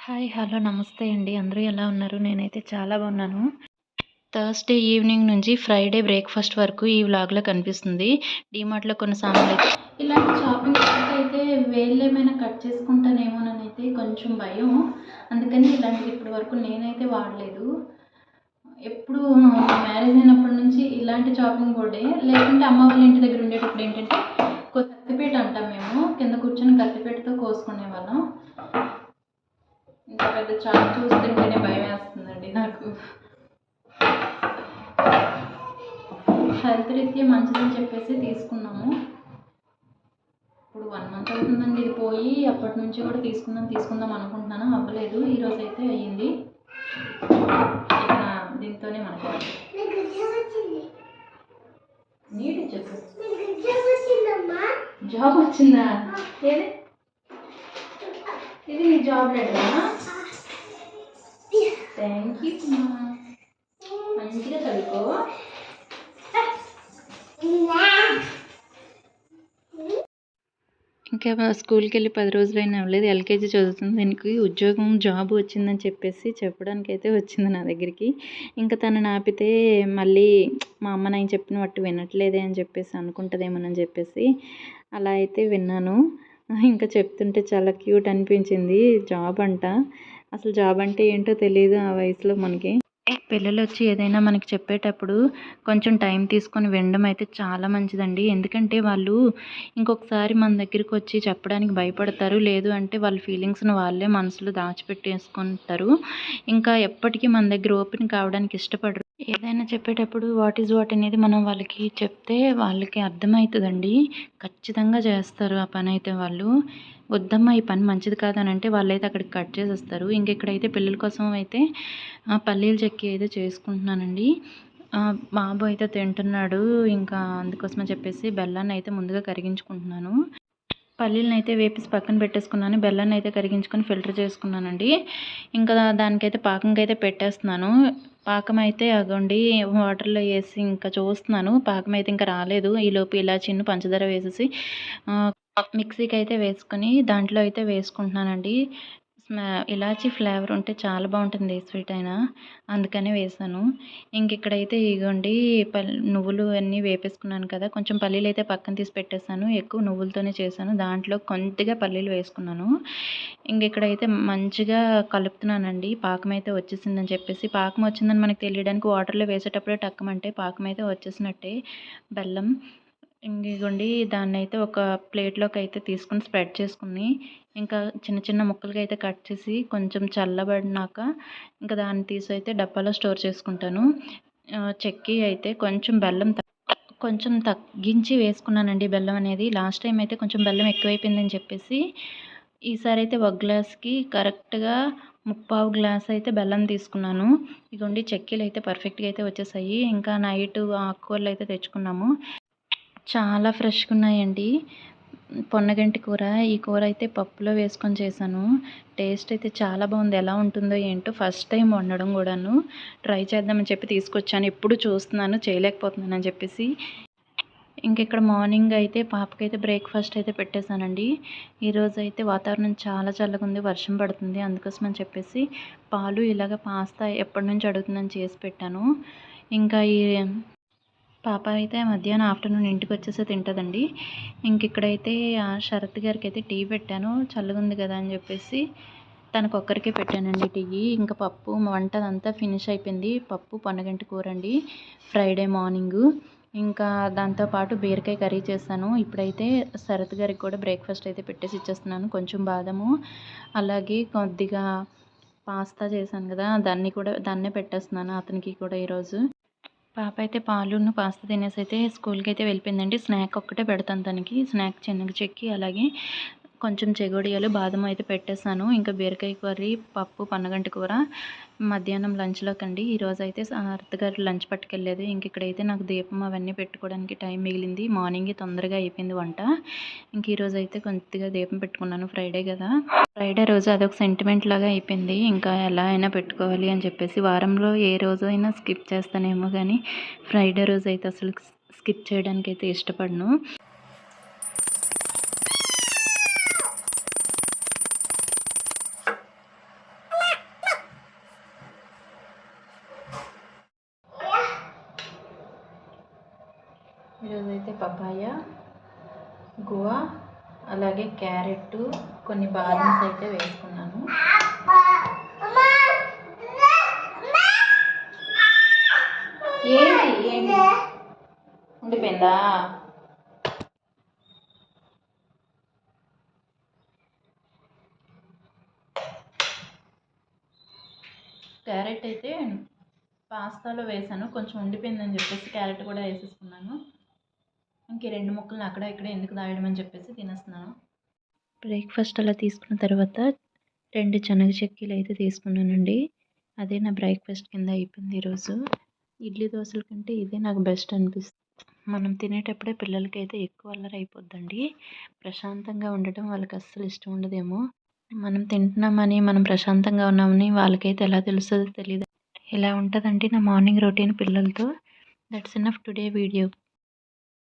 Hi. Hello. నమస్తే అండి. అందరూ ఎలా ఉన్నారు? నేనైతే చాలా బాగున్నాను. థర్స్‌డే ఈవినింగ్ నుంచి ఫ్రైడే బ్రేక్‌ఫాస్ట్ వరకు ఈ వ్లాగ్‌లో కనిపిస్తుంది. డీమార్ట్‌లో కొన్ని సామాన్లయితే ఇలాంటి షాపింగ్ అయితే వేళ్ళేమైనా కట్ చేసుకుంటానేమోననైతే కొంచెం భయం. అందుకని ఇలాంటివి ఇప్పటి వరకు నేనైతే వాడలేదు. ఎప్పుడు మ్యారేజ్ అయినప్పటి నుంచి ఇలాంటి చాపింగ్ బోర్డే. లేకుంటే అమ్మ వాళ్ళ ఇంటి దగ్గర ఉండేటప్పుడు ఏంటంటే కత్తిపీట అంటాం మేము. కింద కూర్చొని కత్తిపీటతో కోసుకునేవాళ్ళం. ఇంత పెద్ద చాకు చూస్తుంటేనే భయమేస్తుందండి నాకు. హెల్త్ రీత్యా మంచిదని చెప్పేసి తీసుకున్నాము. ఇప్పుడు 1 మంత్ అవుతుందండి ఇది పోయి. అప్పటి నుంచి కూడా తీసుకుందాం అనుకుంటున్నాను. అవ్వలేదు. ఈరోజు అయితే అయ్యింది. ఇక దీంతోనే మనకి నీటి చెప్పు. జాబ్ వచ్చిందా? ఇది నీ జాబ్ లెటరా? Thank you. మంచిగా చదువుకో. ఇంకా స్కూల్కి వెళ్ళి 10 రోజులైనా అవ్వలేదు. ఎల్కేజీ చదువుతుంది. దీనికి ఉద్యోగం జాబ్ వచ్చిందని చెప్పేసి చెప్పడానికి అయితే వచ్చింది నా దగ్గరికి. ఇంకా తనని ఆపితే మళ్ళీ మా అమ్మ నేను చెప్పిన మట్టు వినట్లేదే అని చెప్పేసి అనుకుంటుందేమోనని చెప్పేసి అలా అయితే విన్నాను. ఇంకా చెప్తుంటే చాలా క్యూట్ అనిపించింది. జాబ్ అంట. అసలు జాబ్ అంటే ఏంటో తెలియదు ఆ వయసులో మనకి. పిల్లలు వచ్చి ఏదైనా మనకి చెప్పేటప్పుడు కొంచెం టైం తీసుకొని వినడం అయితే చాలా మంచిదండి. ఎందుకంటే వాళ్ళు ఇంకొకసారి మన దగ్గరికి వచ్చి చెప్పడానికి భయపడతారు. లేదు అంటే వాళ్ళ ఫీలింగ్స్ని వాళ్ళే మనసులో దాచిపెట్టేసుకుంటారు. ఇంకా ఎప్పటికీ మన దగ్గర ఓపెన్ కావడానికి ఇష్టపడరు. ఏదైనా చెప్పేటప్పుడు వాట్ ఈజ్ వాట్ అనేది మనం వాళ్ళకి చెప్తే వాళ్ళకి అర్థమవుతుందండి. ఖచ్చితంగా చేస్తారు ఆ పని అయితే వాళ్ళు. వద్దమ్మా ఈ పని మంచిది కాదని అంటే వాళ్ళైతే అక్కడికి కట్ చేసేస్తారు. ఇక్కడైతే పిల్లల కోసం అయితే పల్లీల చెక్కి అయితే చేసుకుంటున్నానండి. బాబు అయితే తింటున్నాడు. ఇంకా అందుకోసమని చెప్పేసి బెల్లాన్ని అయితే ముందుగా కరిగించుకుంటున్నాను. పల్లీలను అయితే వేపేసి పక్కన పెట్టేసుకున్నాను. బెల్లాన్ని అయితే కరిగించుకొని ఫిల్టర్ చేసుకున్నానండి. ఇంకా దానికైతే పాకంకి అయితే పెట్టేస్తున్నాను. పాకం అయితే అగోండి వాటర్లో వేసి ఇంకా చూస్తున్నాను. పాకం అయితే ఇంకా రాలేదు. ఈలోపు ఇలాచీను పంచదార వేసేసి మిక్సీకి అయితే వేసుకొని దాంట్లో అయితే వేసుకుంటున్నానండి. ఇలాచీ ఫ్లేవర్ ఉంటే చాలా బాగుంటుంది ఏ స్వీట్ అయినా. అందుకనే వేసాను. ఇక్కడైతే ఇగోండి నువ్వులు అన్నీ వేపేసుకున్నాను కదా. కొంచెం పల్లీలు అయితే పక్కన తీసి పెట్టేసాను. ఎక్కువ నువ్వులతోనే చేశాను. దాంట్లో కొద్దిగా పల్లీలు వేసుకున్నాను. ఇక్కడైతే మంచిగా కలుపుతున్నానండి. పాకం అయితే వచ్చేసిందని చెప్పేసి. పాకం వచ్చిందని మనకు తెలియడానికి వాటర్లో వేసేటప్పుడే టక్కమంటే పాకం అయితే వచ్చేసినట్టే బెల్లం. ఇదిగోండి దాన్నైతే ఒక ప్లేట్లోకి అయితే తీసుకుని స్ప్రెడ్ చేసుకుని ఇంకా చిన్న చిన్న ముక్కలుగా అయితే కట్ చేసి కొంచెం చల్లబడినాక ఇంకా దాన్ని తీసి అయితే డబ్బాలో స్టోర్ చేసుకుంటాను. చెక్కి అయితే కొంచెం బెల్లం కొంచెం తగ్గించి వేసుకున్నానండి బెల్లం అనేది. లాస్ట్ టైం అయితే కొంచెం బెల్లం ఎక్కువైపోయిందని చెప్పేసి ఈసారి అయితే ఒక గ్లాస్కి కరెక్ట్గా 3/4 గ్లాస్ అయితే బెల్లం తీసుకున్నాను. ఇదిగోండి చెక్కీలు అయితే పర్ఫెక్ట్గా అయితే వచ్చేసాయి. ఇంకా నైట్ ఆకుకూరలు అయితే తెచ్చుకున్నాము. చాలా ఫ్రెష్గా ఉన్నాయండి. పొన్నగంటి కూర. ఈ కూర అయితే పప్పులో వేసుకొని చేశాను. టేస్ట్ అయితే చాలా బాగుంది. ఎలా ఉంటుందో ఏంటో ఫస్ట్ టైం వండడం కూడాను. ట్రై చేద్దామని చెప్పి తీసుకొచ్చాను. ఎప్పుడు చూస్తున్నాను చేయలేకపోతున్నాను అని చెప్పేసి. ఇక్కడ మార్నింగ్ అయితే పాపకైతే బ్రేక్ఫాస్ట్ అయితే పెట్టేశానండి. ఈరోజు అయితే వాతావరణం చాలా చల్లగా ఉంది. వర్షం పడుతుంది. అందుకోసమని చెప్పేసి పాలు ఇలాగ పాస్తా ఎప్పటి నుంచి అడుగుతుందని చేసి పెట్టాను. ఇంకా ఈ పాప అయితే మధ్యాహ్నం ఆఫ్టర్నూన్ ఇంటికి వచ్చేసి తింటుందండి. ఇక్కడైతే శరత్ గారికి అయితే టీ పెట్టాను. చల్లగా ఉంది కదా అని చెప్పేసి తనకొక్కరికే పెట్టానండి టీ. ఇంకా పప్పు వంట అంతా ఫినిష్ అయిపోయింది. పప్పు పొన్నగంటి కూర అండి ఫ్రైడే మార్నింగు. ఇంకా దాంతోపాటు బీరకాయ కర్రీ చేశాను. ఇప్పుడైతే శరత్ గారికి కూడా బ్రేక్ఫాస్ట్ అయితే పెట్టేసి ఇచ్చేస్తున్నాను. కొంచెం బాదము అలాగే కొద్దిగా పాస్తా చేశాను కదా దాన్నే పెట్టేస్తున్నాను అతనికి కూడా ఈరోజు. పాప అయితే పాలును పాస్తా తినేసి అయితే స్కూల్కి అయితే వెళ్ళిపోయిందండి. స్నాక్ ఒక్కటే పెడతాను తనకి. స్నాక్ చిన్నగా చెక్కి అలాగే కొంచెం చెగోడియాలు బాదం అయితే పెట్టేశాను. ఇంకా బీరకాయ కర్రీ పప్పు పొన్నగంటి కూర మధ్యాహ్నం లంచ్లోకి అండి. ఈరోజు అయితే సారథ్ గారు లంచ్ పట్టుకెళ్ళలేదు. ఇక్కడైతే నాకు దీపం అవన్నీ పెట్టుకోవడానికి టైం మిగిలింది. మార్నింగే తొందరగా అయిపోయింది వంట. ఈరోజు అయితే కొద్దిగా దీపం పెట్టుకున్నాను. ఫ్రైడే కదా. ఫ్రైడే రోజు అదొక సెంటిమెంట్ లాగా అయిపోయింది. ఇంకా ఎలా అయినా పెట్టుకోవాలి అని చెప్పేసి వారంలో ఏ రోజు అయినా స్కిప్ చేస్తానేమో కానీ ఫ్రైడే రోజు అయితే అసలు స్కిప్ చేయడానికి అయితే ఇష్టపడను. పపాయ, గువా, అలాగే క్యారెట్, కొన్ని బాదమ్స్ అయితే వేసుకున్నాను. ఏంటి ఉండిపోయిందా? క్యారెట్ అయితే పాస్తాలో వేసాను, కొంచెం ఉండిపోయిందని చెప్పేసి క్యారెట్ కూడా వేసేసుకున్నాను. ఇంక 2 ముక్కలు అక్కడ ఇక్కడ ఎందుకు దాయడం అని చెప్పేసి తినేస్తున్నాను. బ్రేక్ఫాస్ట్ అలా తీసుకున్న తర్వాత 2 శనగ చెక్కీలు అయితే తీసుకున్నానండి. అదే నా బ్రేక్ఫాస్ట్ కింద అయిపోయింది ఈరోజు. ఇడ్లీ దోశల కంటే ఇదే నాకు బెస్ట్ అనిపిస్తుంది. మనం తినేటప్పుడే పిల్లలకైతే ఎక్కువ అల్లరి అయిపోద్దండి. ప్రశాంతంగా ఉండటం వాళ్ళకి అస్సలు ఇష్టం ఉండదేమో. మనం తింటున్నామని, మనం ప్రశాంతంగా ఉన్నామని వాళ్ళకైతే ఎలా తెలుస్తుందో తెలీదు. ఇలా ఉంటుందండి నా మార్నింగ్ రొటీన్ పిల్లలతో. That's enough today video.